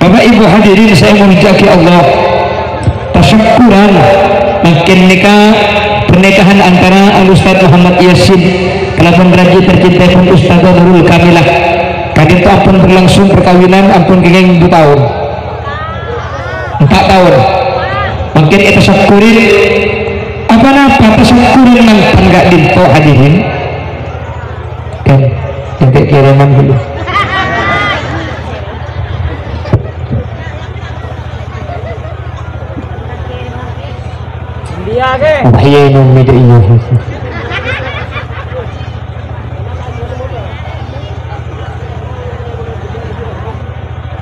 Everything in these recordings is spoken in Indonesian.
Bapak Ibu hadirin saya muliakan Allah, tasyukuran makin nikah pernikahan antara Al-Ustaz Muhammad Yasin kelakon raja tercinta pun Ustazah Nurul Kamilah kadang itu ampun berlangsung perkawinan ampun kengeng 2 tahun 4 tahun makin kita syukurin apa tasyukurin nang enggak dinto hadirin kan sampai kiriman dulu iya nung media iya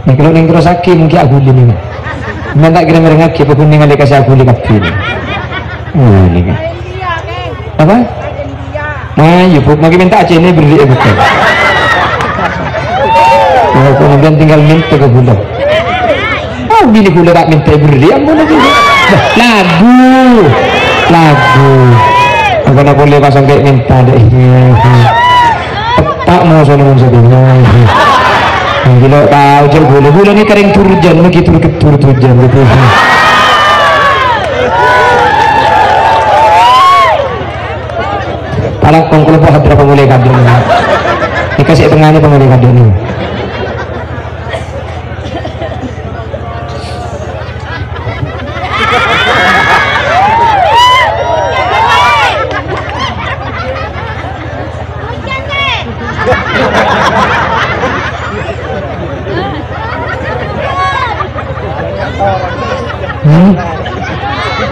nih kalau neng terus aki mungkin aku ini minta kira merengaki apapun neng ada kasih aku likapin ini kan apa? Nah yuk makin minta aja ini beri bukan kemudian tinggal minta ke gula oh gini gula tak minta beri ampun lagi lagu apa boleh pasang kayak minta deh tak mau soalnya sedihnya gila tahu jauh boleh bulan ini kering turjan lagi turjan gitu palang kalau hadra pemulai kadang dikasih tengahnya pemulai kadang ini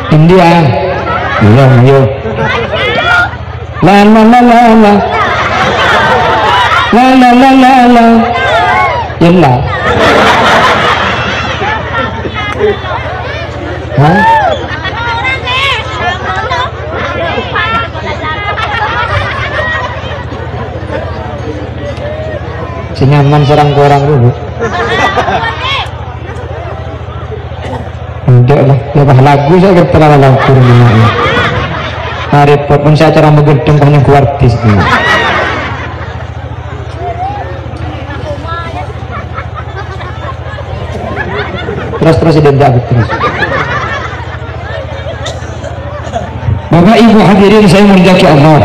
India iya ayo la la la la la la la la la la yalla hah senyaman serang orang dulu enggak lah lepas lagu saya ketelah lagu ini repot pun saya cara menggedeng hanya ku artis ini terus tidak terus Bapak Ibu hadirin saya muliakan Allah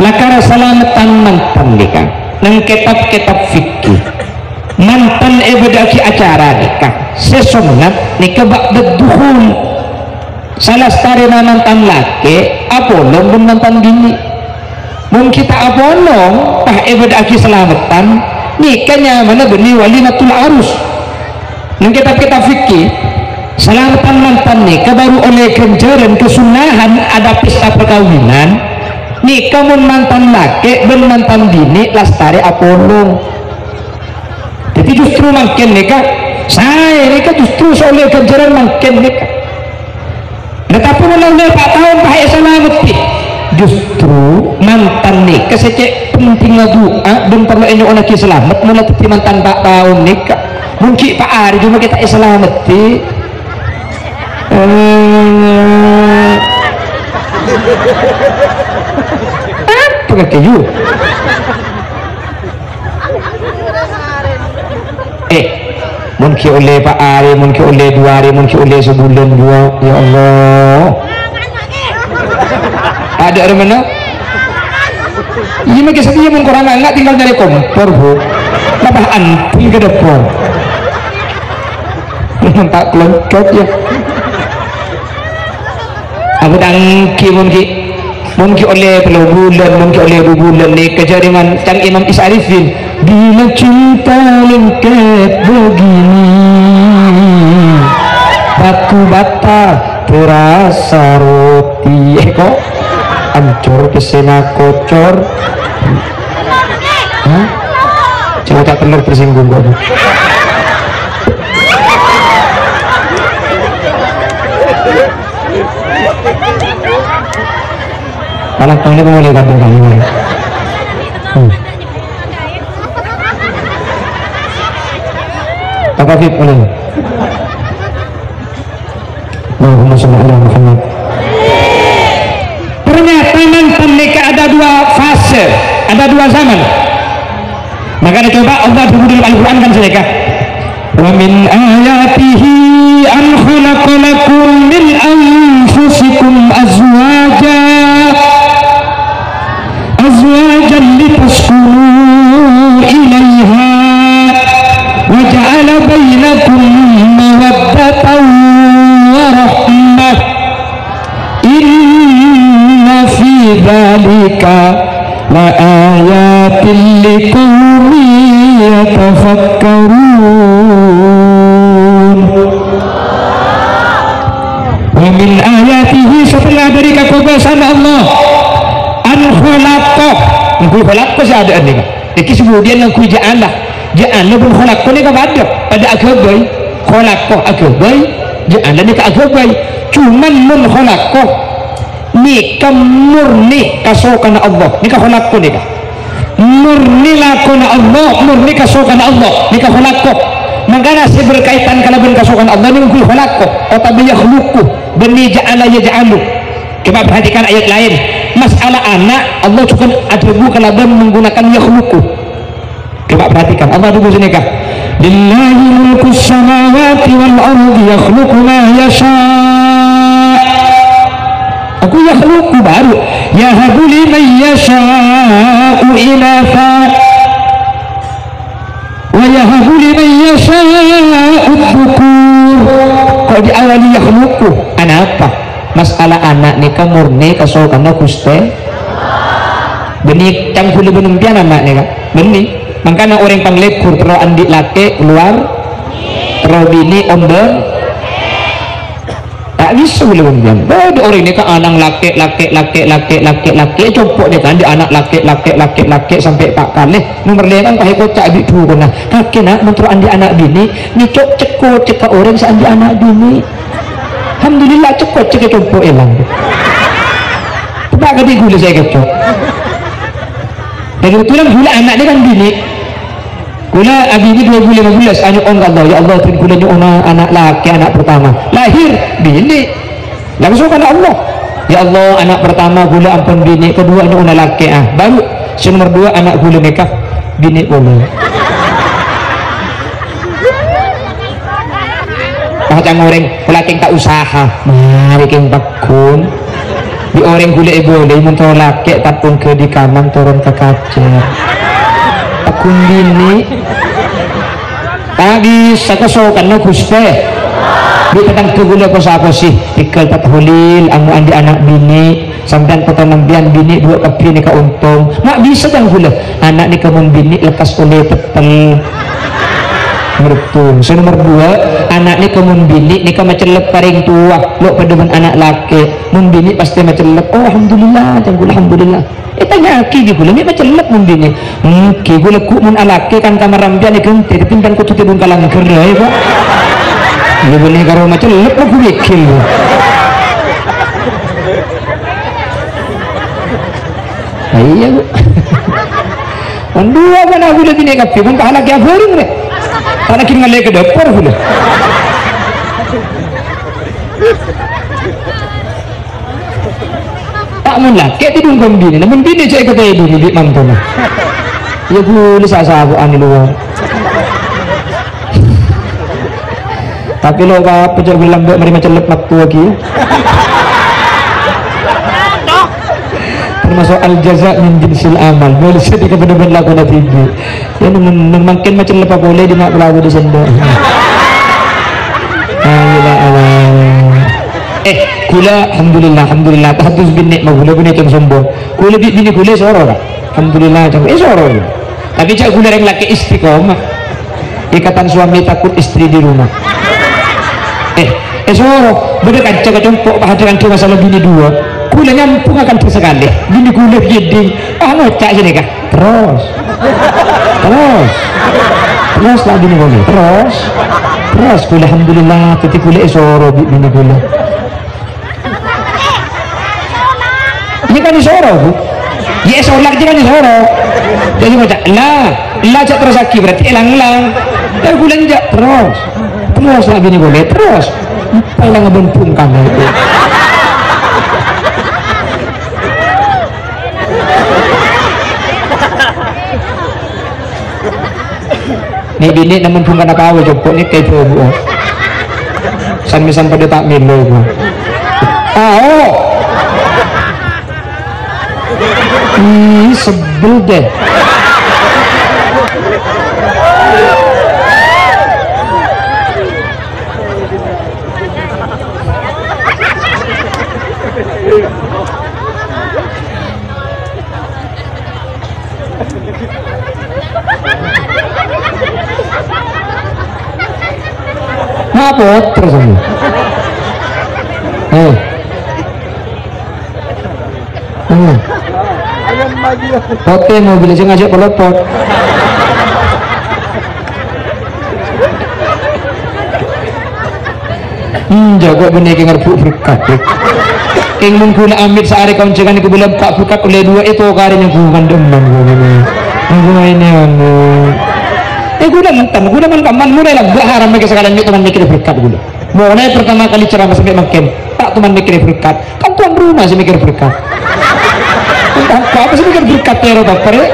lakara salamatan mantan nikah nang kitab-kitab fikih mantan ebedaki acara nikah sesonat nikah ba'da dukhul salah starina mantan laki apolong dan mantan gini mungkin kita apolong tah ebedaki selamatan nikahnya mana benih walimatul arus nang kitab-kitab fikih selamatan mantan nikah baru oleh ganjaran kesunahan ada pesta perkawinan nikah mun mantan laki dan mantan dini lastari apolong jadi justru makin nikah saya nikah justru oleh ganjaran makin nikah tetapi mulai 4 tahun bahaya selamat justru mantan nikah secek penting doa dan perlu ini orang selamat mulai tadi mantan 4 tahun nikah mungkin Pak Ari cuma kita selamat apa kayu mungkin oleh Pak Ari mungkin oleh 2 hari mungkin oleh sebulan 2 ya Allah ada orang mana ini mungkin setia mengkurang enggak tinggal dari kompor bu tambah anting ke depan tak kelengkap ya aku tangki mungkin oleh puluh bulan mungkin oleh 2 bulan nih kejaringan Cang Imam Isarifin bila cinta lengket begini batu bata terasa roti kok hancur kesena kocor coba tak telur tersinggung kok kalau tangnya boleh gantung kami apa fit boleh Allahumma sholli ala Muhammad ternyata mantan nikah ada 2 fase ada 2 zaman makanya coba Allah di Al-Quran kan sedekah wa min ayatihi an khalaqa lakum min anfusikum azwajan litaskunu ilaiha wa ja'ala bainakum mawaddatan wa rahmah inna fi dzalika la ayatin liqaumin yatafakkarun. Wa min ayatihi, setelah dari kekuasaan Allah, an khalaqah, ngku khalaqah ada ni iki kemudian yang ku ja'ala pun khalaqah ni ka pada agabai khalaqah agabai ja'ala ni ka agabai cuman mun khalaqah ni ka murni kasokan Allah ni ka khalaqah ni ka murni lakona Allah murni kasokan Allah ni ka khalaqah makanya si berkaitan kalaban kasokan Allah ni ngku khalaqah atau yakhluqu bani ja'ala yaj'alu. Coba perhatikan ayat lain, masalah anak Allah juga atribu kalaban menggunakan yakhluqu. Coba perhatikan Allah dulu sini kah, lillahi mulkus samawati wal ardi yakhluqu ma yasha. Aku yakhluqu baru yahabu liman yasha'u inatha wa yahabu liman yasha'u dhukur. Kalau di awal yakhluqu anak apa? Masalah anak nikah murni kasokanna Gusti benih campur benung pian anak nikah benih makanya orang panglekur terus andi laki keluar terus bini omber tak bisa belum pian ada orang nikah anak laki copok dia kan di anak laki sampai tak kali nomor dia kan pakai kocak di dulu nah kaki nak menurut andi anak bini ni cekak orang seandi anak bini. Alhamdulillah cekot cekak copok hilang. Tak kadi gula saya kecok. Dan kebetulan gula anak dia kan bini. Gula bini 2015 hanya on Allah ya Allah tuan gulanya anak laki anak pertama lahir bini langsung kan Allah ya Allah anak pertama gula ampun bini kedua anak laki baru nomor 2 anak gula nikah bini boleh. Macam orang pelaking tak usaha mari keng bakun di orang gula boleh mentol laki tak pun ke di kanan turun ke kaca bakun bini tadi sakasokan no Gusti di petang ke gula apa sih tikal patholil amu andi anak bini sampean petang bian bini 2 kapi ni ka untung mak bisa kan gula anak ni kamun bini lekas oleh petel mertung. So nomor 2 anak ni kamun bini ni ka macelep paring tua lo pademan anak laki mun bini pasti macelep oh alhamdulillah jangan alhamdulillah tanya ki gula ni macelep mun bini ki gula ku mun alaki kan kamarambian ni gente dipindan ku tutibun kalang kerja ya pak ni bini karo macelep aku bikin iya bu dua kan aku lagi ni kapi pun kalah kaya boring deh karena kita ngalih ke dapur pula tak mun laki tidung bini namun bini saya kata ibu bibit mantona ya boleh sasabuan di luar tapi lo apa pecah bilang buat mari macam lemak tua lagi termasuk al-jaza min jinsil amal boleh sedih kebenaran laku na tibi ya makin macam lepas boleh di mak pelaku di sendok gula alhamdulillah tahadus binik mah gula bini cang sombong gula bini gula soror alhamdulillah cang soror tapi cak gula yang laki istiqomah ikatan suami takut istri di rumah soror bener kan cak compok bahadiran tu masalah bini 2 gula nyampung akan tersekali bini gula jeding ngocak sini kah terus lah bini gula terus gula alhamdulillah titik gula soror bini gula ini kan soror bu ya solak dia kan soror jadi ngocak lah cak terus lagi berarti elang gula njak terus lah bini gula terus apa yang ngebempung kamu itu Ni bini namun pun kana pawe jopok ni kayak bu. San pada tak milo bu. Oh. Sebel deh. Apa terus ini? Pote mobil sih ngajak pelopot. Jago benih kengar berkat. King mungkin amit sehari kau jangan aku bilang pak berkat oleh dua itu karinya bukan demam ini anu. Guna kaman mulai lah gak haram mereka sekarang ini teman mikir berkat gula. Mulai pertama kali ceramah sampai makin tak teman mikir berkat. Kan tuan rumah sih mikir berkat. Entah apa sih mikir berkat ya apa ya?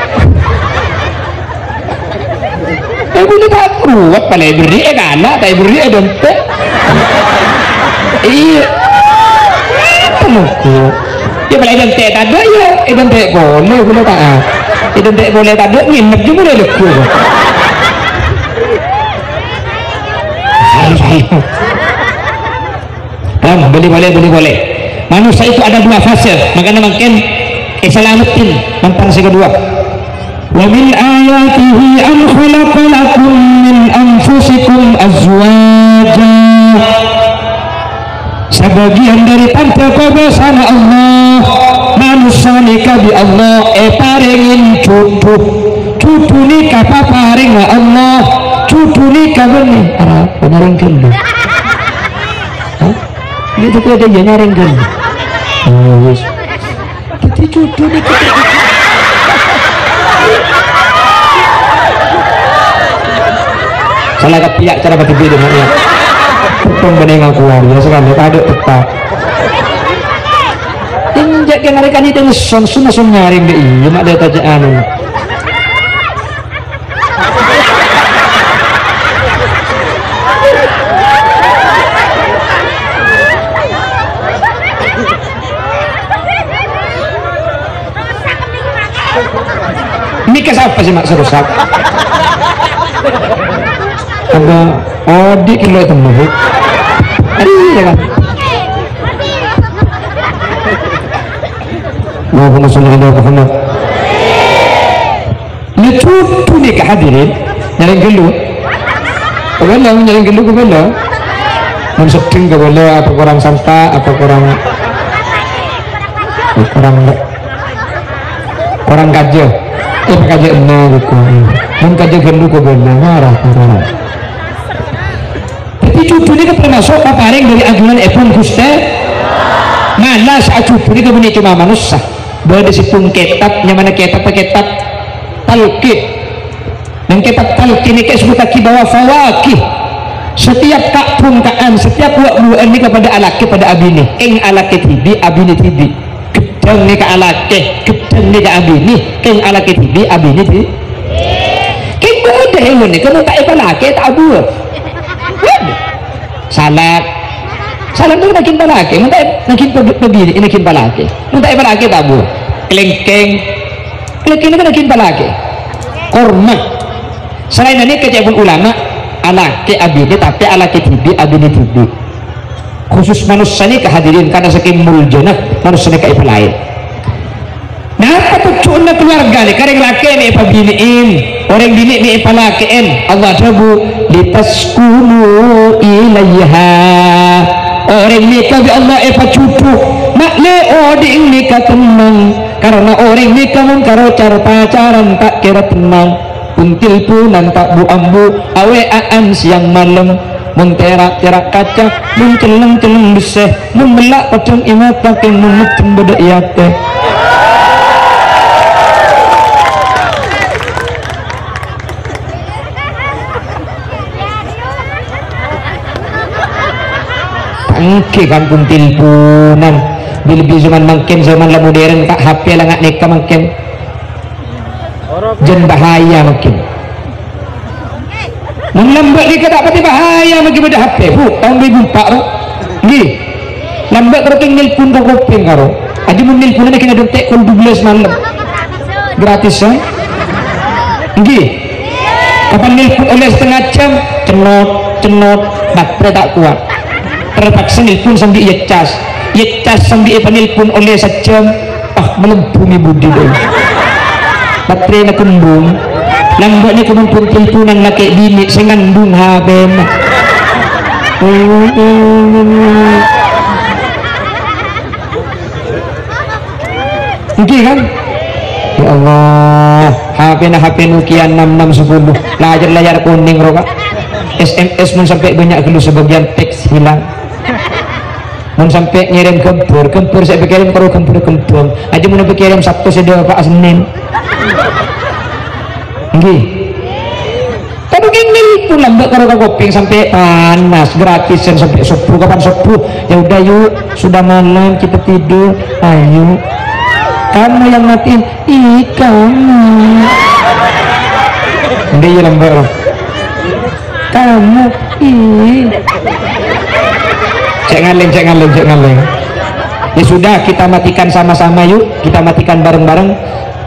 Guna tak kuat paling beri anak, tak beri dompet. Iya. Temuku. Ya paling dompet tak ada ya, dompet boleh guna tak. Dompet boleh tak ada nginep je boleh leku. Boleh. Manusia itu ada dua fase, makanya makin selamatin tentang si kedua. Wa min ayatihi an khalaqalakum min anfusikum azwaja. Sebagian dari tanda kebesaran Allah, manusia nikah di Allah, paringin cucu nikah paring Allah, cucu nikah benih. Benarin kelu. Itu tuh ada yang nyaring kan? Yes. Kita cucu nih kita. Salah kepiak cara bagi beda maknya. Potong bening aku ya sekarang ada tepat. Injak yang ngarikan itu sun nyaring deh. Iya mak ada tajaan. Ini siapa sih mak serusak? Ada di kilo itu mau. Iya kan? Allahumma sholli ala Muhammad. Ini cucu nih kehadirin nyaring gelu. Kebela nyaring gelu kebela. Menseding kebela atau kurang santa atau kurang kajo. Kajo enak gitu. Mun kajo gelu kebela marah. Tapi cucu ini termasuk paparing dari agungan Epon Guste. Mana saat cucu ini kemudian cuma manusia. Bahwa di situ kitab, yang mana kitab talqin. Dan kitab talqin ini disebut bahwa fawakih. Setiap pungkaan, setiap buat-buat ini kepada alaki pada abini. Ing alaki tibi, abini tibi. Gedang ini ke alaki, gedang ini ke abini. Ing alaki tibi, abini tibi. King mudah ini, kamu tak alaki, tak buat. Salat itu nakin palaki, minta nakin pabili, nakin palaki, minta palaki tabu, kelengkeng itu nakin palaki, korma. Selain ini kecebun ulama, alaki abini tapi alaki tibi, abini tibi. Khusus manusia ini kehadirin karena saking muljana manusia ini kayak lain. Nah apa tuh na keluarga nih, kareng laki nih pabiniin, orang bini nih palakiin. Allah tahu litaskunu ilaiha. Orang nikah bi Allah cucu makle oding nikah tenang karena orang nikah mengkaro cara pacaran tak kira tenang puntil punan tak bu ambu aweaan siang malam menterak-terak kaca menceleng-celeng beseh membelak pacung imat pakai memutung beda iate. Angke kan puntil punan lebih zaman makin zaman lah modern kak HP lah nggak nikah makin jen bahaya makin lambat ni kata pati bahaya bagi pada HP bu tahun 2004 ro nggih lambat karo keng nelpon karo kopeng karo aja mun nelpon nek ada tek kon 12 malam gratis ya nggih kapan nelpon oleh setengah jam cenot baterai tak kuat terpaksa nelpon sambil ia cas sambil nelpon oleh sejam belum bumi budi deh baterai nak kembung lambat ni kemampuan teleponan laki bini saya ngandung haben okay kan ya Allah HP Nokia 6610 layar kuning roka SMS mun sampai banyak dulu sebagian teks hilang mun sampai ngirim kempur saya berkirim kalau kempur aja mun berkirim Sabtu saya Pak Senin nggih tapi gini pun lambat kalau kopeng sampai panas gratisan sampai subuh kapan subuh ya udah yuk sudah malam kita tidur ayo kamu yang matiin kamu dia lambat kamu cek ngaleng ya sudah kita matikan sama-sama yuk kita matikan bareng-bareng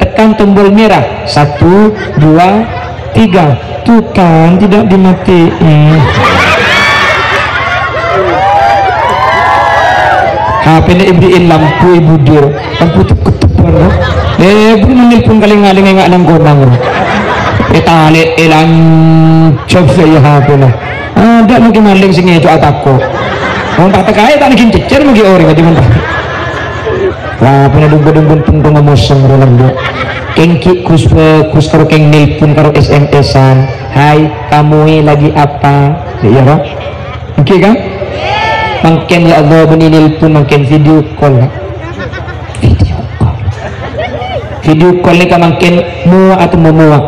tekan tombol merah 1 2 3 tuh kan tidak dimatiin HP ini ibriin lampu ibu dir lampu ketupan belum menelpon kaling-kaling enggak nang godang tali elang coba saya HP lah ada mungkin maling sini itu ataku orang tak terkait tak mungkin cecer mungkin orang aja mentah wah pernah dunggu tunggu ngomosong rolang do kengki kus karo keng nelpon karo SMS-an hai kamu lagi apa ya kan oke kan mungkin ya Allah beni nelpon mungkin video call ni kan mungkin mua atau memua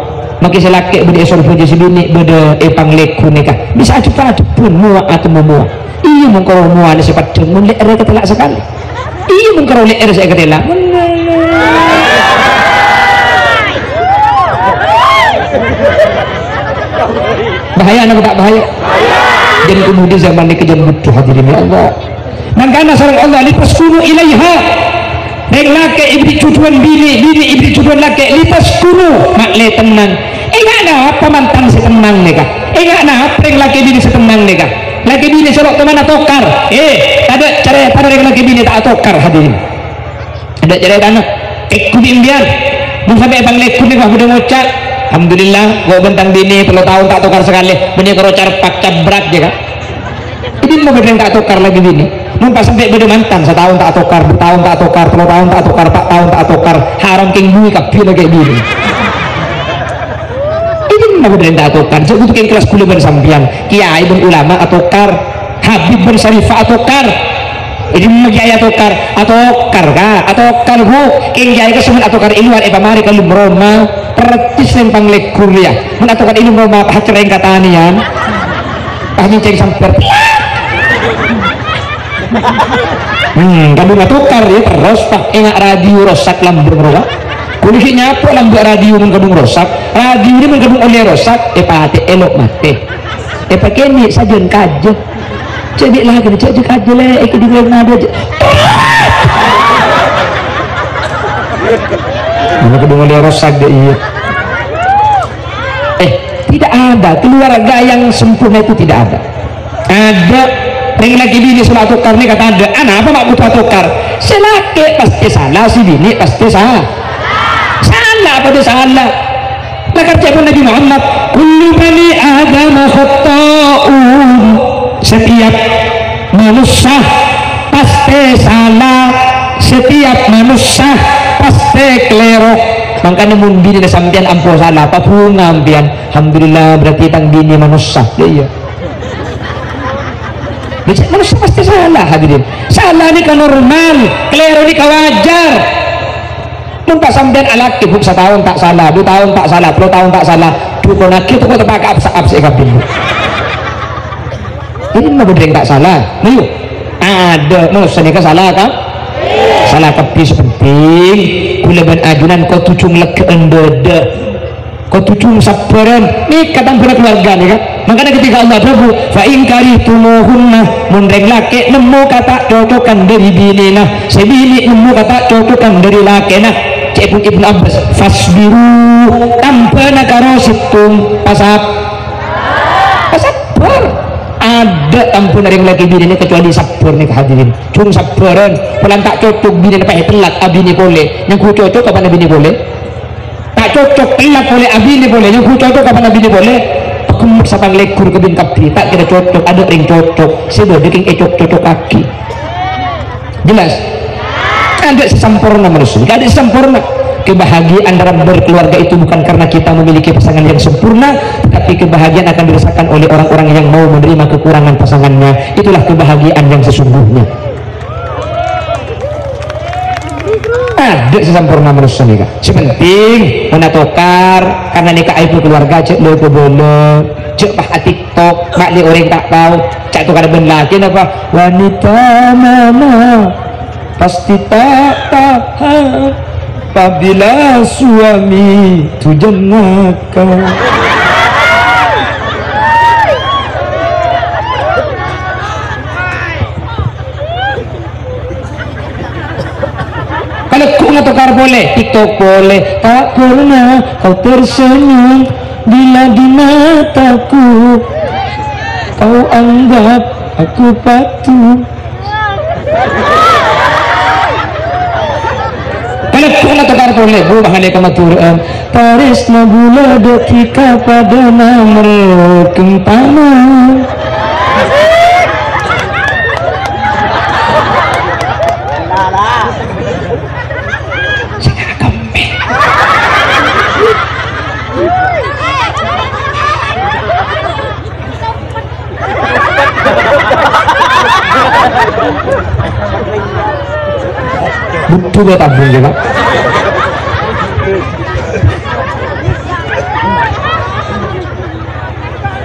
mungkin selaki beri esor puji sebini beda pangleku ni kan bisa aja pun mua atau memua iya mengkoro mua ni sepat mun lek ketelak sekali iya mengkoro lek saya ketelak bahaya anak tak bahaya jadi kemudian zaman ini kejam butuh hadirin ya Allah mangkana sarang Allah lipaskunu ilaiha reng laki ibri cucuan bini ibri cucuan laki lipaskunu makle tenang enggak ada apa mantan setenang neka enggak ada apa reng laki bini setenang neka laki bini sorok teman atokar ada cara reng laki bini tak atokar hadirin ada cara tanah kubi imbian mun sampai panglekun ni udah ngocak alhamdulillah gua bentang bini 10 tahun tak tukar sekali bini karo carpak cabrak je kan ini mau berdeng tak tukar lagi bini mun pas sampai beda mantan setahun tak tukar 2 tahun tak tukar 10 tahun tak tukar 4 tahun tak tukar haram king bui kapi lagi bini ini mau berdeng tak tukar sebut king kelas kuliah bersampian kiai dan ulama atukar habib bersarifah atukar ini magyaya atokar hu king jaya kesumun atokar iluan pamari kalau broma percis yang panglekur ya mun atokar ilu broma hacereng katanian ceng samper kadung atokar ya terus pak enggak radio rosak lambung rosak kulisinya apa lambung radio mun kadung rosak radio ini mun kadung oleh rosak pati elok mati pakai ni sajen kaje jadi lagi cek aja le di mana aja mana kedua dia rosak deh iya tidak ada keluarga yang sempurna itu tidak ada yang lagi bini salah tukar nih kata ada anak apa mak butuh tukar selaki pasti salah si bini pasti salah pada salah lah kerja pun Nabi Muhammad kullu bani adam khata'un setiap manusia pasti salah setiap manusia pasti keliru makanya mun bini sampean ampuh salah apa pun ngambian alhamdulillah berarti tang bini manusia iya manusia pasti salah hadirin salah ini kan normal keliru ini kan wajar mun pas sampean alaki buk 1 tahun tak salah 2 tahun tak salah 10 tahun tak salah dukun lagi itu kok terpakai absa-absa kabin ini mah bedeng tak salah ayo ada manusia ini salah kan salah tapi sepenting kulaban ajunan kau tucung lekean beda kau tucung sabaran ini kata keluarga nih kan makanya ketika Allah dabu fa in karihtumuhunna mun reng laki nemu kata cocokan dari binina sebini nemu kata cocokan dari lakena cek Ibnu Abbas fasbiru tanpa nakaro situng pasap ada tampun dari laki bini ini kecuali sabar nih hadirin cung sabaran pelan tak cocok bini apa telat abini boleh yang ku cocok kapan abini boleh tak cocok telat boleh abini boleh yang ku cocok kapan abini boleh aku sapang lekur ke bin kapi tak kira cocok ada ring cocok sebab deking cocok kaki jelas ada sempurna manusia ada sempurna kebahagiaan dalam berkeluarga itu bukan karena kita memiliki pasangan yang sempurna, tapi kebahagiaan akan dirasakan oleh orang-orang yang mau menerima kekurangan pasangannya. Itulah kebahagiaan yang sesungguhnya. Ada sesempurna manusia nih kak. Sepenting mana tokar karena nikah ibu keluarga cek lo boleh cek pak TikTok mak li orang tak tahu cek tukar lagi apa wanita mana pasti tak tahan apabila suami itu jenaka. Kalau kau ngetukar boleh, TikTok boleh, tak pernah kau tersenyum bila di mataku kau anggap aku patuh. Kalau tukar boleh bu bahane kematuran tarisna bula detika pada nomor kempana sekarang kempe butuh dia tabung juga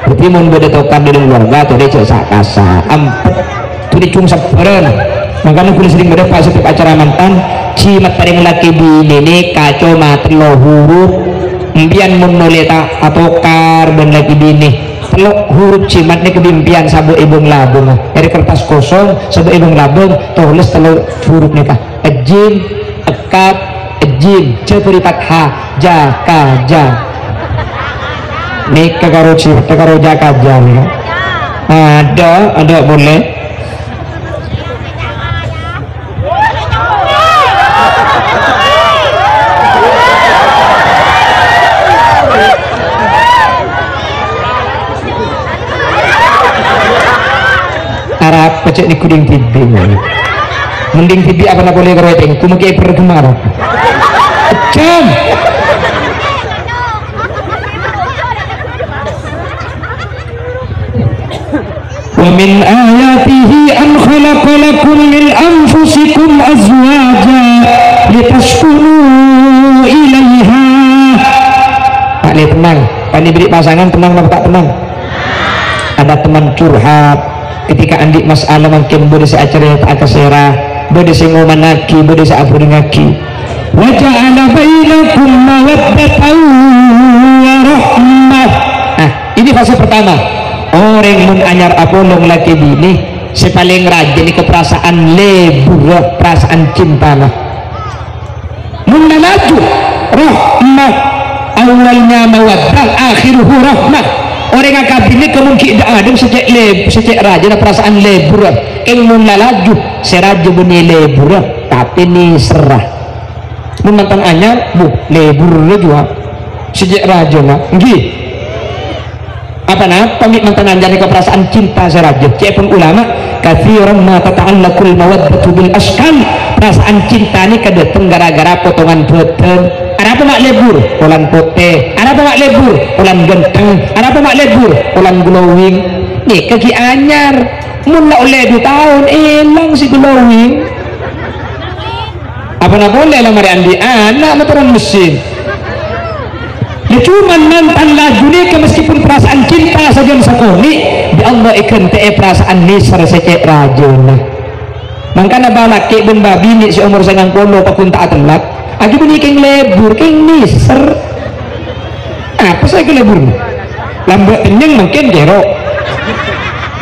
berarti mau beda tokar di keluarga atau dia cek kasa ampet itu dicung seperan makanya kulit sering beda pas setiap acara mantan cimat paling laki bini ini kacau mati lo huruf impian menoleta atau kar dan laki bini telok huruf cimat ini kebimpian sabu ibung labung dari kertas kosong sabu ibung labung tulis telok huruf nikah ejim ekap ejim cepuri fathah jaka ja nikah karo cipta karo jaka ja ada boleh Arab pecek ni kuding tibi mending tibi apa nak boleh keroting ku mungkin pergemar jam wa min ayatihi an khalaqa lakum min anfusikum azwaja litaskunu ilaiha. Pak ni tenang pak ni beri pasangan tenang apa tak tenang ada teman curhat ketika andik masalah mungkin boleh seacara tak kesera boleh sengomanaki boleh seapuringaki wa ja'ala bainakum mawaddatan wa rahmah. Nah ini fase pertama orang mun anyar apolong laki bini si paling rajin ini keperasaan lebur perasaan cinta lah mun laju rahmah awalnya mawaddah akhiruhu rahmah orang yang kabini kemungkinan ada sejak raja perasaan lebur yang mun laju seraja bunyi lebur tapi ini serah mun mantan anyar bu lebur juga sejak raja nak gih apa nak pamit mantan anjani ke perasaan cinta seraja cepeng ulama kathiran ma tata'allaqul mawaddatu bil askan perasaan cinta ini kedateng gara-gara potongan beten ada apa mak lebur ulan pote ada apa mak lebur ulan genteng ada apa mak lebur ulan glowing nih kaki anyar mula oleh 2 tahun hilang si glowing apa nak boleh lah mari andi anak motoran mesin ya cuman mantan lagu ni meskipun perasaan cinta saja sakoni di Allah ikan te perasaan nisar secek rajona makanya balak kek ben babi ni si umur 90 pakun tak telak aku bini keng lebur keng nisar apa saya ke lebur lambat kenyang mungkin kero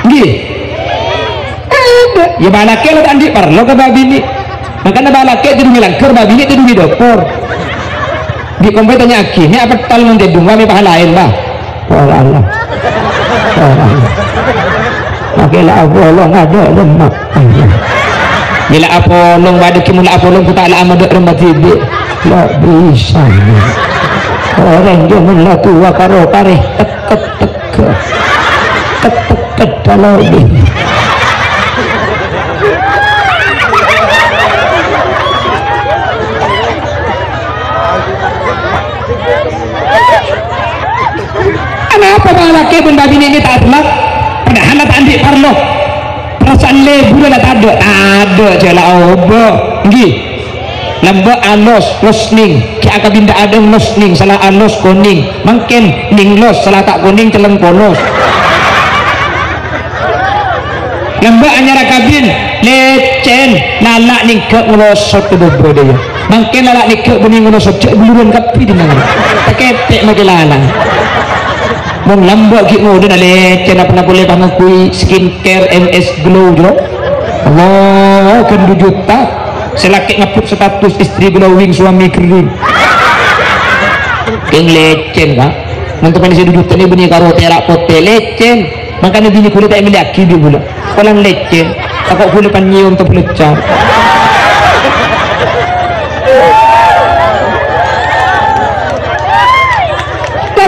nggih ada ya balake lo tadi perlu ke babi ini makanya balake itu ngilangker babi ini itu di dapur di kompai tanya aki ini apa tal mendedung kami pahala lain bah Allah makailah Apolong ada lemak bila Apolong pada kimul Apolong kita ala amadok rembat hidup tak bisa orang janganlah tua karo kareh teket kalau ini kenapa balake benda bini ini tak telak padahal tak andik parlo perasaan lebu dah tak ada jala obo nggih lamba alos losning ki akabinda ada losning salah alos kuning mungkin ning los salah tak kuning celeng polos lamba anyara kabin lecen lalak ning ke ngelosot ke bobo dia mungkin lalak ning ke bening ngelosot cek buluran kapi di mana teketek makilalang mong lambak ki ngoden ale cena pernah boleh pangakui skincare MS Glow jo Allah kan 2 juta selaki ngaput status istri glowing suami kering keng lecen kak nanti saya 2 juta ni bunyi karo terak pote lecen makanya bini kulit tak melaki dia pula kolang lecen takut kulit panyium untuk pelecar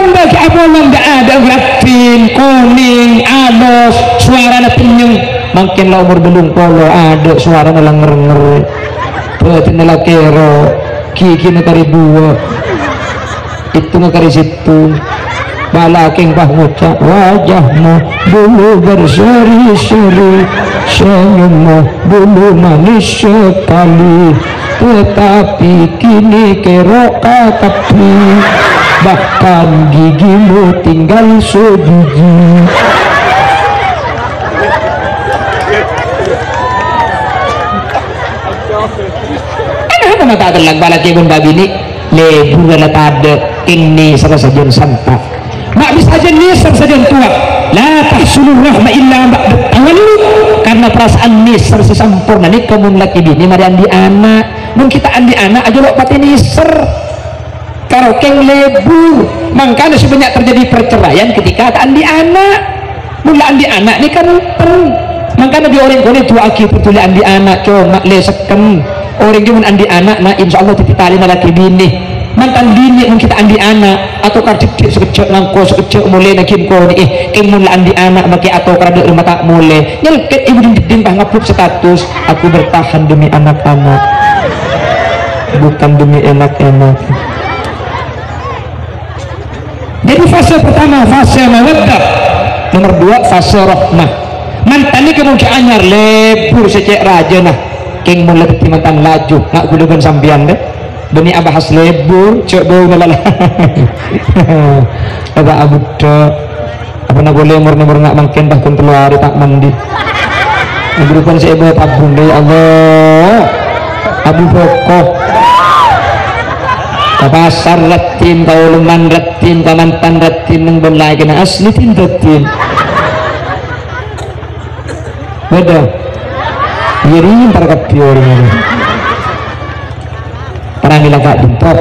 bagi Apolong tak ada gratin kuning alos suara na penyeng makin lah umur belum polo ada suara na lang nger berarti na kero kiki na kari dua itu na kari situ balaking pahmuca wajahmu dulu berseri-seri senyummu dulu manis sekali tetapi kini kerok tapi bahkan gigimu tinggal sebiji ada mata telang balak ibun babi ini lebu gala tade ini saja santa mak bisa aja nisar saja tua la tahsulur rahma illa ba'da tawallud karena perasaan nisar sesampurna nih kamu laki bini mari andi anak mun kita andi anak aja lo pati nisar karo keng lebur makanya sebanyak terjadi perceraian ketika andi anak mula andi anak ini kan makanya di orang kone tua aki pertuli andi anak cuma lesekan orang yang andi anak nah insya Allah titali na laki bini mantan bini mungkin kita andi anak atau karcik sekecek nangko sekecek mulai nakim ko ni king mula andi anak bagi atau karena rumah tak mulai nyelket ibu din bah ngapuk status aku bertahan demi anak-anak bukan demi enak-enak. Jadi fase pertama fase mawaddah, nomor 2 fase rahmah. Mantan ini kemudian anyar lebur secek raja nah king mulai peti mantan laju nak gulukan sambian deh beni abahas lebur cek bau nalala ada abuda apa nak boleh umur nak makin bahkan keluar tak mandi gulukan saya bawa tabung deh Allah abu pokok pasar ratin kauluman ratin kamantan ratin yang belai kena asli tin ratin beda iring terkapior orang bilang kak bentok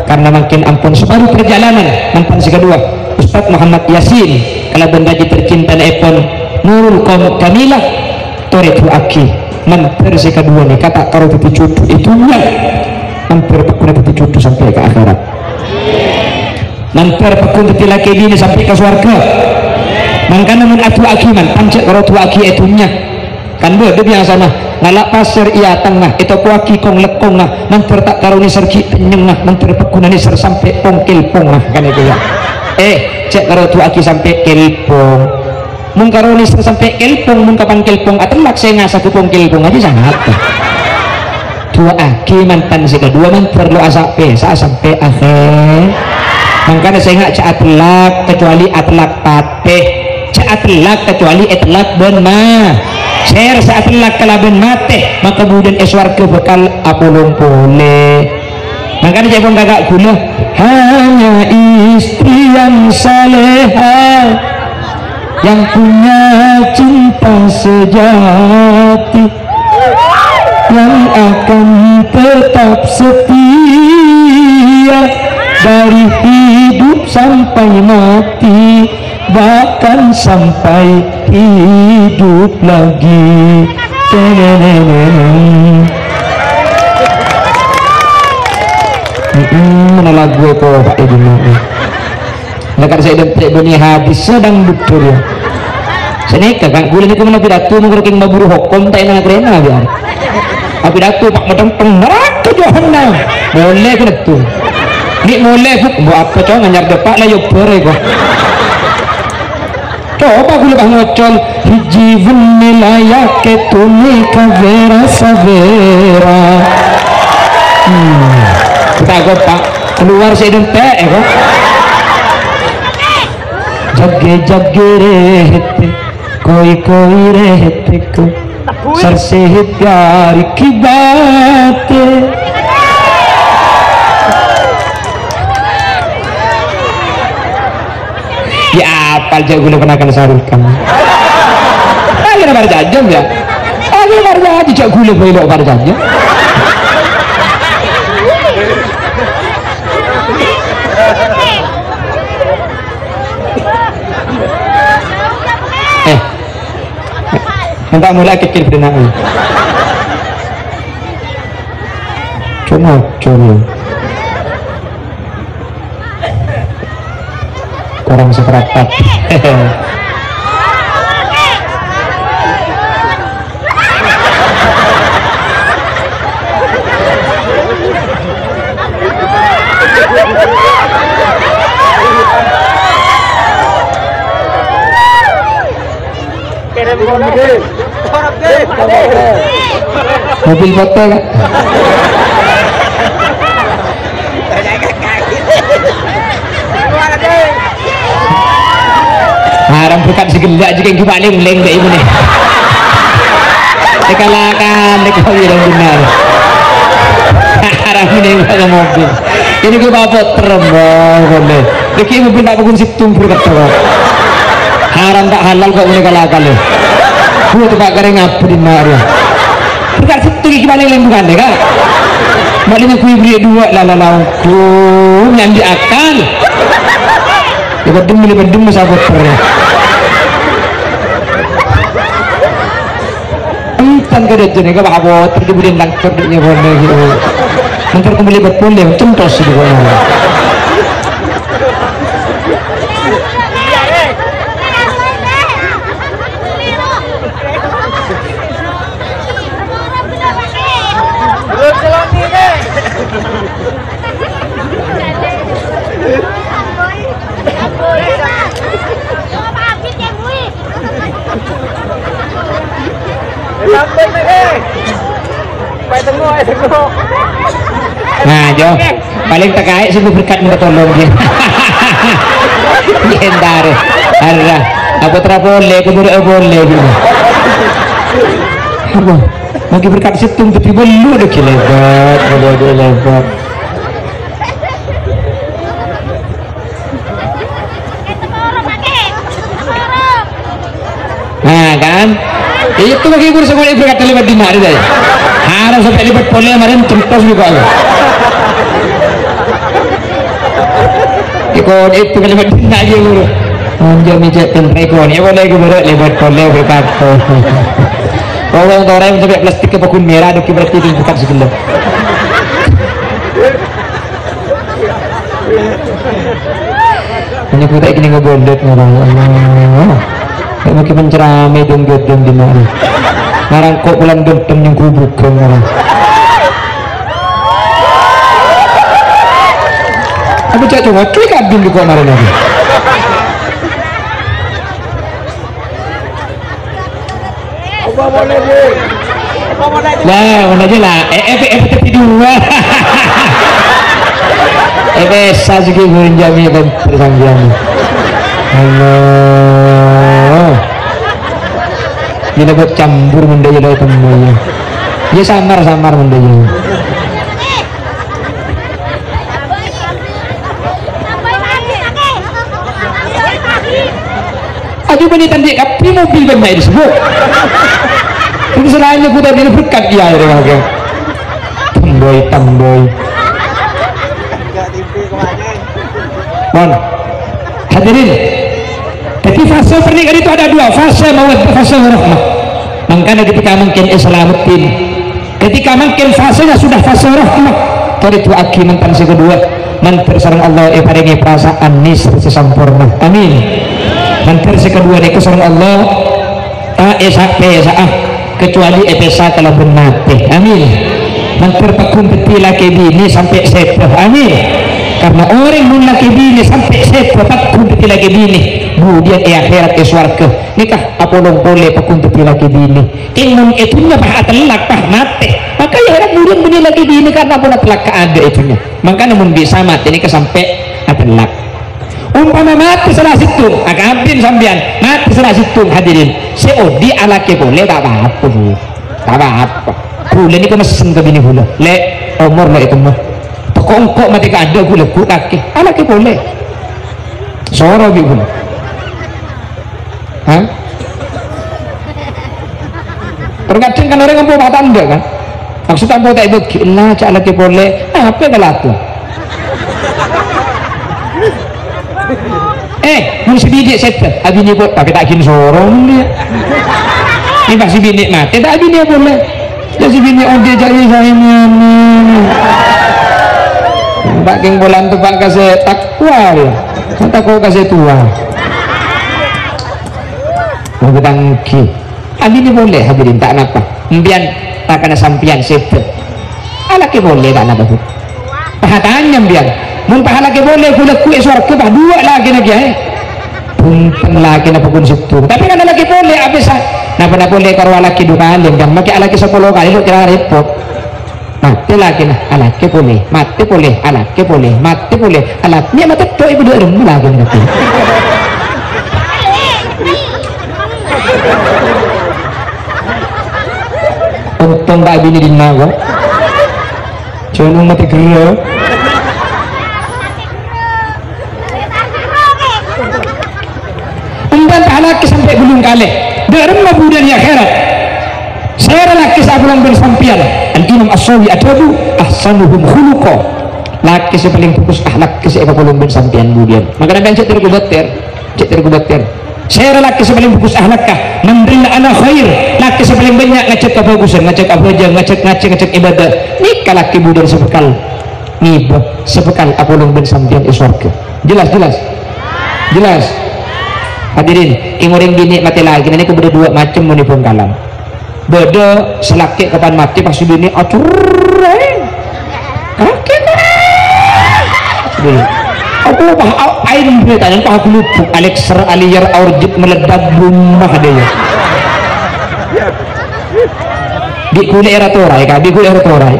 karena makin ampun separuh perjalanan mantan si kedua Ustadz Muhammad Yasin kalau bendaji tercinta epon Nurul Kamilah Toretu Aki mantan si kedua nih kata karo titi cucu itu ya hampir pekun titi cucu sampai ke akhirat hampir pekun titi laki bini sampai ke surga makanya mun atu aki mantan cek karo tu aki itunya kan dia biasa nah ngalak pasir iya tengah itu kuaki kong lekong nah manter tak karuni serki penyeng nah manter pekunan ser sampai pongkil pong nah kan itu ya cek karo tu aki sampai kelpong mung karuni ser sampai kelpong mung kapan kelpong atelak saya ngasa ku pongkil pong aja sangat dua aki mantan si kedua manter lu asak pesa sampai akhir makanya saya nggak cek atelak kecuali atelak pateh cek atelak kecuali atelak ben mah share saat lak kalaban mate maka kemudian eswar ke bekal apolong pole makanya saya pun kakak gula hanya istri yang saleha yang punya cinta sejati yang akan tetap setia dari hidup sampai mati bahkan sampai hidup lagi. Mana lagu itu Pak Ibu lekat saya dan dunia habis sedang betul ya sini kakak gue ini kemana pidato mengurking maburu hukum tak enak rena biar pidato pak matang neraka jahannam boleh kena tuh ini boleh buat apa coba nganjar depak lah yuk pere kok coba gue lepas ngocol hiji venilaya ketuni kavera savera kita kok pak keluar saya dan teh kok jage jage rehte koi koi rehte ko sarse pyar ki baate ya apal jago lu kenakan sarulkan akhirnya bar jajam ya akhirnya bar jajam jago lu belok bar jajam entah mulai kecil berenang cuma orang seperempat mobil foto kan haram bukan segelak juga yang gimana meleng kayak ini dikalahkan dikau yang benar haram ini pada mobil ini gue bapak terembang boleh dikira mobil tak pun situng berkata haram tak halal kok boleh kalahkan loh gue tuh pak kering apa di mana berkat situ gimana yang bukan deh kak makanya gue beri dua lalalangku yang diakan ya bedem sahabat pernah entan ke dia jenis kak abot terjebulin langkar dia boleh gitu nanti kembali betul yang centos itu nah Jo paling terkait sungguh berkat minta tolong dia hindar arah apa terboleh kemudian boleh gitu apa mungkin berkat situng tapi belum ada lebat nah kan itu bagi guru sekolah ibu kata lebat di mana deh harus sampai lebat boleh kemarin centos juga ikut itu kan lebat di mana aja guru menjadi mijat tenrekon ya boleh guru lebat boleh berkata orang orang yang sampai plastik ke bakun merah ada berarti itu bukan sebelah ini kita ingin ngegondet orang mungkin menceramai dong gedung di mana ngarang kok pulang gedung yang kubuk ke ngarang aku cak coba klik abin di kok ngarang lagi lah mana aja lah tapi dua saya juga menjami dan tersanggian Allah dia buat campur mendaya dari temunya dia samar mendaya Aju benitan dia kapi mobil banyak disebut. Itu selainnya ku tadi berkat dia ya. Tamboy. Bon, hadirin. Jadi fase pernikahan itu ada dua, fase mawaddah, fase rahmah. Makanya ketika mungkin islamatin, ketika mungkin fasenya sudah fase rahmah, tadi itu aki mantan si kedua, mantan sareng Allah paringi perasaan nis sesempurna. Amin. Mantan si kedua itu sareng Allah kecuali epesa kalau bernate. Amin. Mantan pakun beti laki bini sampai sepuh. Amin. Karena orang mun laki bini sampai sepuh pakun beti laki bini, kemudian akhirat swarga nikah apolong boleh pakun beti laki bini. Inun itunya bah telak bah mate. Maka ya orang kemudian bini laki bini karena pun telak ada itunya. Makanya mun bisa mati nikah sampai telak. Umpama mati salah situ, agabin sambian mati salah situ hadirin. Seodi alake boleh tak apa-apa bu, tak apa-apa. Boleh ni kau mesen ke bini hula, le umur le itu mah. Pokok mati ke ada gula ku laki, alake boleh. Soro gitu. Hah? Terkadang kan orang ngomong mata anda kan, maksud apa tak itu gila, cak laki boleh, apa yang laku? Mun si bidik settle, abini buat tapi tak gini sorong dia. Ini pasti bidik mati, tak abini boleh. Jadi bini dia jadi saya ni. Pak King Bolan tu pak kasih takwa ya, takwa kasih tua. Mau tangki, abini boleh hadirin tak napa. Kemudian tak kena sampian settle. Alaki boleh tak napa tu. Pahatanya biar. Mun pahala ke boleh kula kuih suara bah dua lagi punten lagi na pun situ tapi kan lagi boleh habis napa boleh karo laki dua kali dan maki laki 10 kali lu kira repot mati lagi nah alaki boleh mati boleh alaki boleh mati boleh alaki ni mati tu ibu dua rumah lagi nanti untung tak bini di naga jangan mati gerak. Laki sampai belum kali derma budan ya akhirat saya laki sebelum bersampian al-imam as-sawi adabu ahsanuhum khuluqa laki paling bagus akhlak ke sebelum bersampian budian makanya cek tergubatir saya laki paling bagus akhlakah memberi anak khair laki paling banyak ngecek kebagusan ngecek abaja ngecek ibadah nikah laki budan sebekal ngibah sebekal apolong bersampian iswarga jelas hadirin ingureng bini mati lagi nanti aku berdua macam menipun kalam beda selaki kapan mati pasti bini acur kakek aku bah air beritanya aku aku lupa Alexer Aliyar Aurjib meledak rumah dia di kulit era torai kak di kulit era torai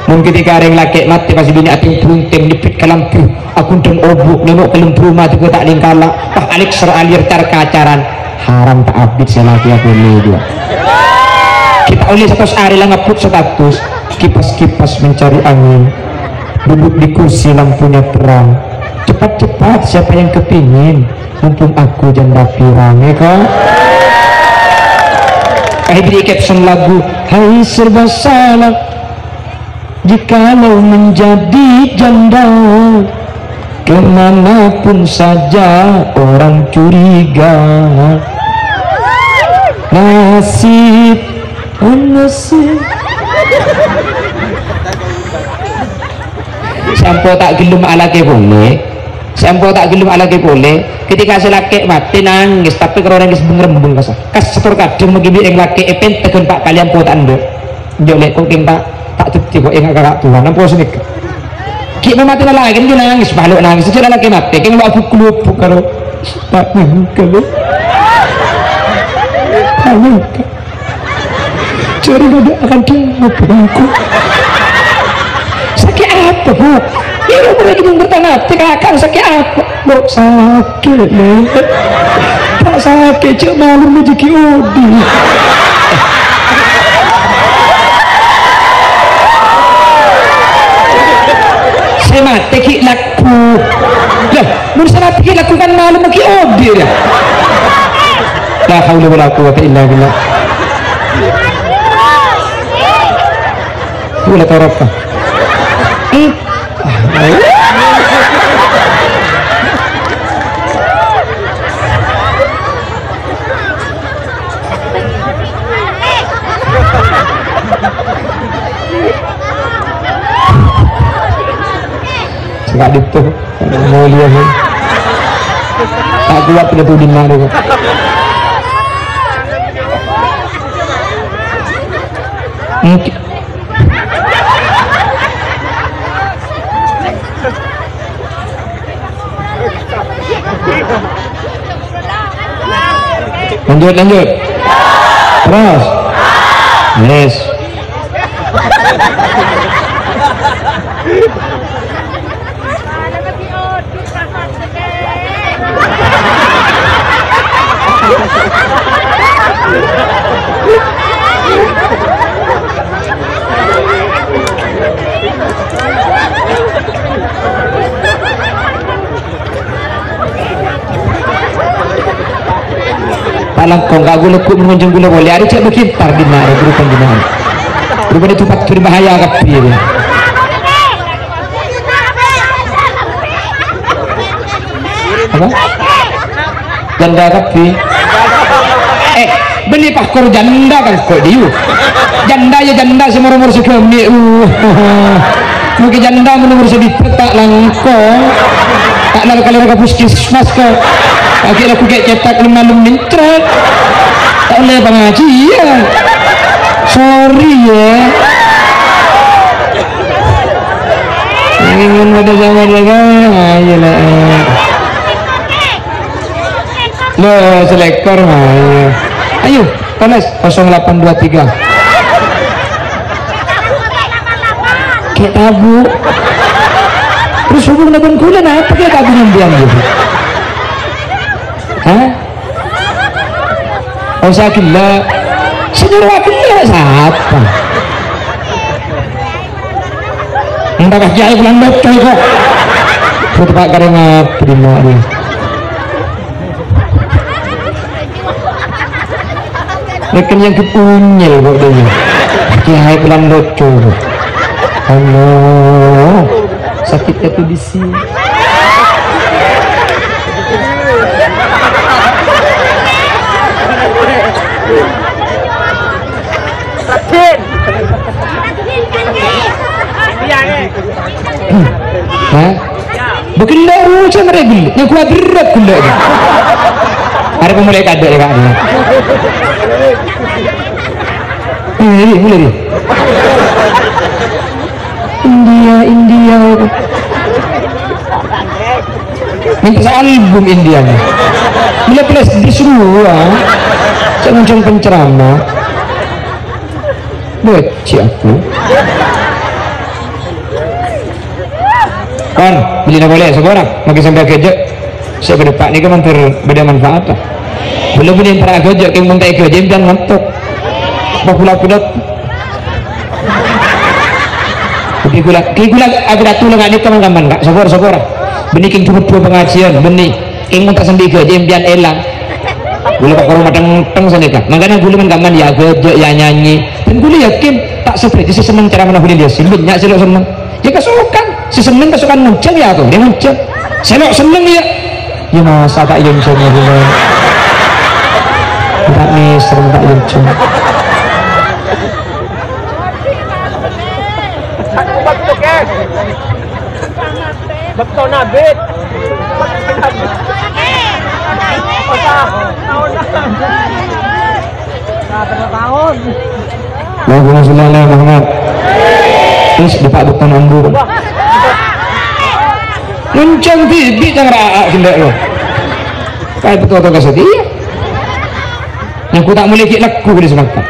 mungkin ketika orang laki mati pasti bini ating punting dipit kalampu aku dan obuk nengok kelempu mati ku tak lingkala pak Alexer Alir terkacaran haram tak abid selagi aku ini dia kita oleh satu hari lah ngaput status kipas mencari angin duduk di kursi lampunya terang cepat siapa yang kepingin mumpung aku janda pirang ya kak beri caption lagu hai serba salah jikalau menjadi janda kemanapun saja orang curiga nasib sampo tak gelum alake boleh ketika si laki mati nangis tapi kalau orang nangis kas setor kadang mengibi yang laki epen tegun pak kalian pot anda jolek kok tak tiba yang agak tua nampu sini kita mati lagi dia nangis balok nangis secara lagi mati kita aku kelupuk kalau tak kalau cari ada akan apa aku sakit apa bu ini lagi bertanya kakak sakit apa lo sakit tak sakit cek malam rezeki odi saya mati ki laku lah mun sana pikir lakukan malam ki odi dah La haula wala quwwata illa billah. Wala tarapa. Nggak gitu mau lihat tak kuat dia tuh di mana kok. Lanjut terus yes. Palang kong kagulo ko mengunjung gula boleh ada cek berkitar di mana berupa gimana berupa itu faktor bahaya kapir apa janda kapir beli pakor janda kan kok dia janda ya janda semua sekami mungkin janda menurut sedikit tak langkong tak lalu kalau mereka puskesmas ke akhirnya aku kayak cetak malam mintret tak boleh pengajian sorry ya ingin pada zaman lagi ayolah lo selektor ayo panas 0823 kayak tabu terus hubung dengan kuliah apa kayak tabu ngambian gitu hah? Oh sakillah senyur wakillah siapa entah kiai pulang bocor kok itu pak kareng prima dia rekan yang kepunyel kok dia kiai pulang bocor Allah sakitnya tuh di sini hah? Bukan dah macam regul yang kuat berat gula ni ada pemulai kada ya kak ini mulai ni India minta album India ni bila plus disuruh macam penceramah baca aku kan beli nak boleh seorang makin sampai kerja saya berdepan ni kan mantur beda manfaat lah belum beli para kerja yang mentai kerja dan ngantuk pula kikulah aku dah tulang ni kawan-kawan kak seorang benih king cuma dua pengajian benih king minta sambil kerja dan elang boleh pak korang matang sana makanya gue kaman ya kerja ya nyanyi dan gue yakin tak seperti si senang cara mana boleh dia banyak selok senang ya kesukaan si senang kesukaan muncul ya aku dia muncul selok senang ya ya masa tak yoncongnya dulu tak nih serem tak yoncong betul nabit tahun Allahumma sholli ala Muhammad terus depak bukan ambu muncang bibi jangan raak hendak lo kayak betul-betul kasih iya yang ku tak memiliki laku boleh semakan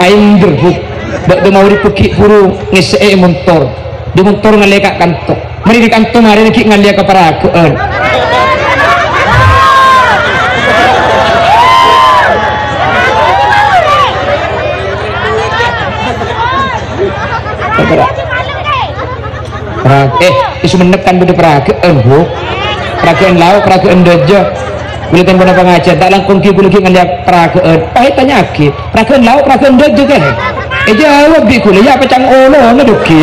aing derbuk bak mau dipukik puru ngesee motor di motor ngalekak kantor mari di kantor hari ini ngalia ke para keun isu menekan pada peragaan bu peragaan lauk peragaan dojo boleh tempo apa ngajar tak langkung ki boleh ngalih peragaan pahit tanya ki peragaan lauk peragaan deg juga jawab di kuliah ya pecang olo ngeduki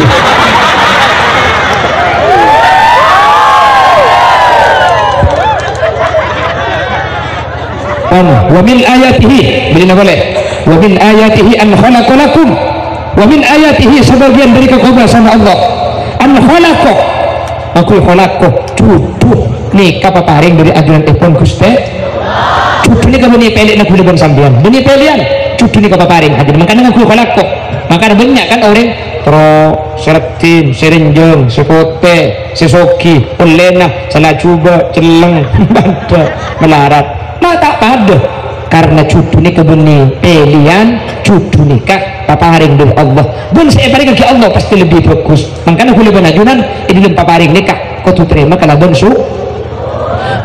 wa min ayatihi bila boleh wa min ayatihi an khalaqalakum wa min ayatihi sebagian dari kekuasaan Allah an khalaqa aku khalaqo cucu nih kapa paring dari ajaran ipon Gusti cucu nih kamu nih pelek nak bulan sambian ini pelian cucu nih kapa paring hadir makanya aku khalaqo makanya banyak kan orang pro seretin serinjeng sepote sesoki ulena salah coba celeng banda melarat nah tak pada karena cucu ni kebuni pelian cucu nikah paparing dari Allah bun saya paring ke Allah pasti lebih bagus makanya boleh benajunan ini lem paparing nikah kau tu terima kalau bonsu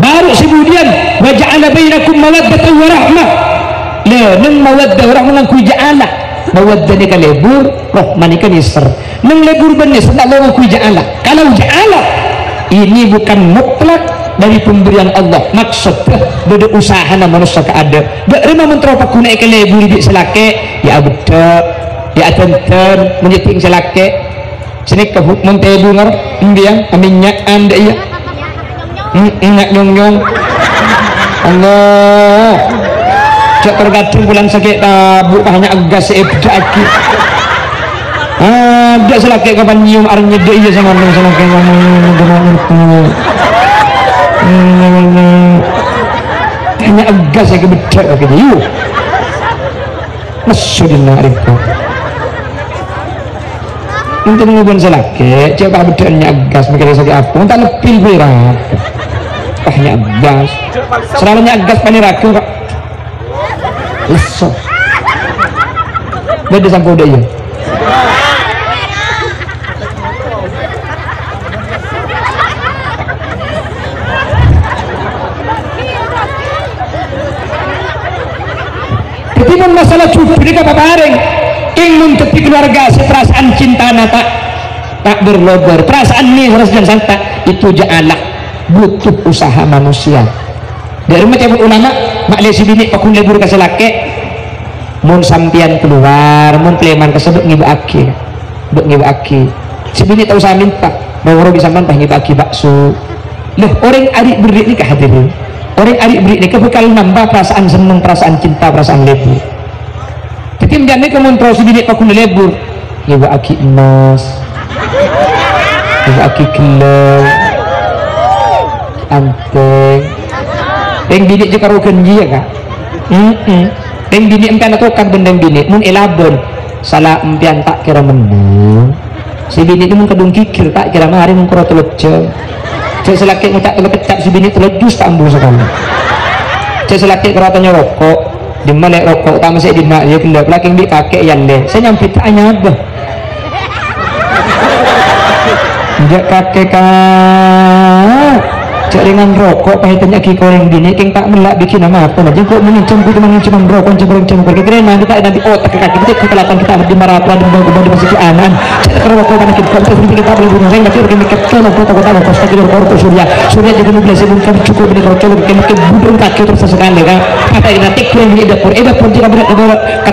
baru kemudian wa ja'ala bainakum mawaddatan wa rahmah la nang mawaddah wa rahmah ku ja'ala mawaddah ni kalebur rahmah ni kanisar nang lebur benis Allah ku ja'ala kalau ja'ala ini bukan mutlak dari pemberian Allah maksudnya beda usaha na manusia keada berima menteropak kuna ke lebur di selake ya bedak ya tenten menyeting selake sini ke hukmun tebu ngar imbiang aminyak anda iya ingat nyong Allah cak tergantung bulan sakit tabu hanya agas ebda aki ada selake kapan nyium arnya dia iya sama orang selake hanya agas ya kebedak kayak gitu masudina arifku untuk mengubah selake coba bedaknya agas mikirnya sakit apa entah lebih berat hanya agas selalunya agas paniraku kak leso beda sampai udah iya ketimbang masalah cukup ini apa paring ingin tepi keluarga perasaan cinta nata tak berlobor perasaan ini harus dan santa itu ja'alah butuh usaha manusia dari macam ulama maklesi bini pakun lebur kasih laki mun sampian keluar mun kleman kesebut ngibaki si bini tak usah minta bahwa bisa mantah ngibaki bakso loh orang adik beri nikah hadirin orang adik beri nikah bekal nambah perasaan seneng perasaan cinta perasaan lebur tapi menjadi kemuntro si bini pakun lebur ngibaki emas ngibaki gelap anteng yang bini juga rogan dia kak yang bini empian atau kan benda bini mun elabon salah empian tak kira menang si bini itu mun kedung kikir tak kira hari mun kurang telejeng saya selaki ngucap telur kecap si bini telejus tak ambil sekali saya selaki keratanya rokok dimana rokok tak masih dimak ya gelap lagi yang kakek yang deh saya nyampe tak hanya apa enggak kakek kak jaringan rokok pahitannya kiko yang bini yang tak melak bikin nama apa aja kok mengencam ku cuma ngencam rokok cem kira nanti tak nanti otak ke kaki kita kelihatan kita di maraplan di bawah di masjid anan cara rokok kan kita boleh bunuh saya nggak kita mikir kalau kota kos kaki rokok surya jadi mobil sebelum kami cukup di rokok kita budung kaki terus sekali kan kata ini nanti kurang di dapur jika berat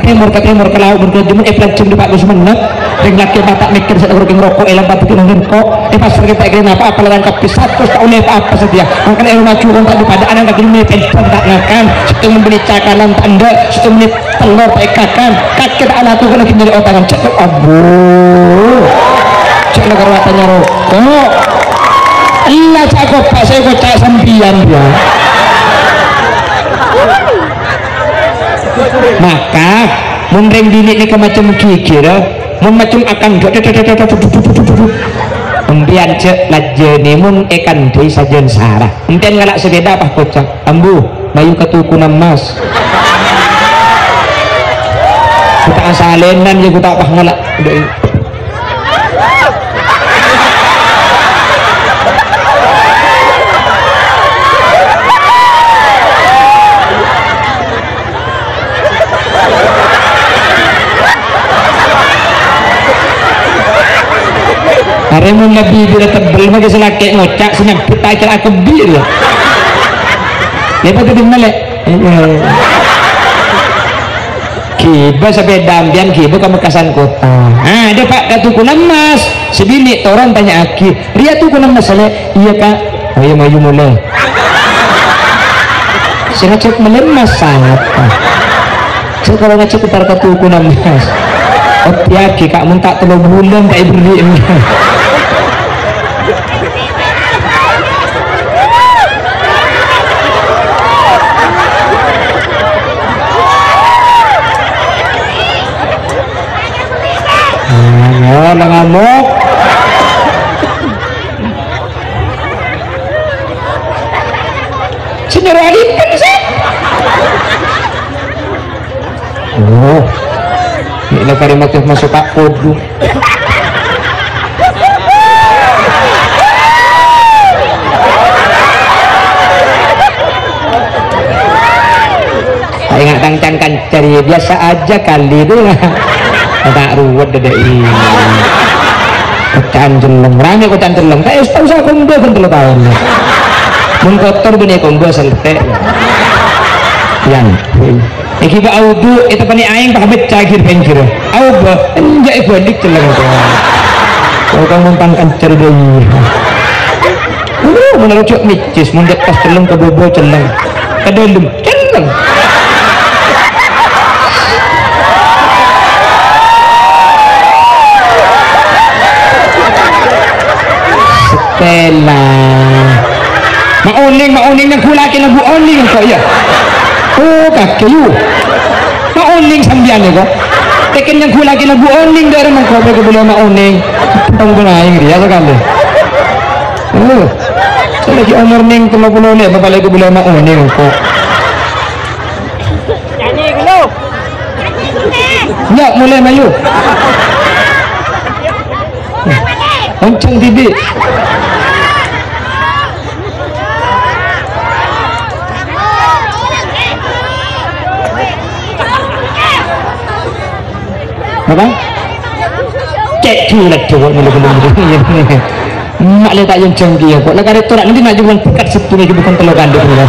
katemor kalau berkejumun pelancong di Pak Gusman yang laki batak mikir saya rokok elang batuk nongin kok pas kita kira apa lengkap pisat terus tak oleh apa dia makanya yang maju orang tadi pada anak kaki menit telepon tak ngakan situ membeli cakalan tanda situ menit telur tak ikakan kakek tak ala tuh lagi nyari otangan cek abu cek negara watanya rokok iya cakap pak saya kocak sampian dia maka mundeng dini ini macam kikir macam akan empian cek lajeni mun ekan di sajen sarah empian ngalak sepeda apa kocak ambu bayu ketuku mas kita asalenan ya kita apa ngalak Haremun Nabi bila tebel maka selaki ngocak senyap kita kira kebir ya lepas itu melek kiba sampai dambian kiba ke Mekasan kota. Dia pak katuku emas sebini orang tanya aki ria tuku emas sale iya kak ayo maju mulai saya ngecek melemas sangat saya kalau ngecek utar katuku emas oke kak mun tak 3 bulan tak beri ngamuk Senior Alipin sih ini kari motif masuk Pak Kodu ingat tangcangkan cari biasa aja kali itu tak ruwet dede ini kocan jeleng rame kocan jeleng tak tahu saya kombo kan 3 tahun mengkotor benih kombo selesai yang iki ba audu itu pani aing pak becagir pencir audu enjak balik jeleng kau kamu pangkan cerdei menerucuk micis mundak pas jeleng ke bobo jeleng ke dalam jeleng Stella mauning yang kulaki lagu oning kok ya kakek mauning sambian kok tekin yang kulaki lagu oning dari mangkok ke boleh mauning tong benaing dia sekali saya lagi umur ning 30 nih bapak lagi boleh mauning kok nyanyi dulu ya mulai mayu Oncang bibi apa? Cek culat coba mak letak yang canggih kok nak ada torak nanti nak jual pekat situ ni bukan telur gandum ni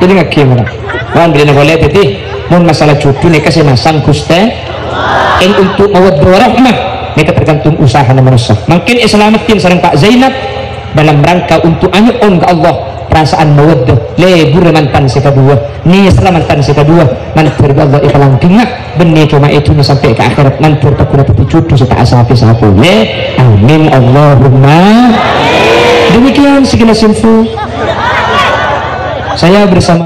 ini ngaki mana wan bila nak boleh tadi mun masalah cucu ni kasih masang guste untuk mawaddah warahmah mereka tergantung usaha manusia mungkin islamatin sareng Pak Zainab dalam rangka untuk anyun ke Allah perasaan mawaddah lebur mantan si kedua ni selamatan si kedua mantur Allah ikalang tingah benih cuma itu sampai ke akhirat mantur takuna tapi cucu serta asapi sapu amin Allahumma demikian sekilas info saya bersama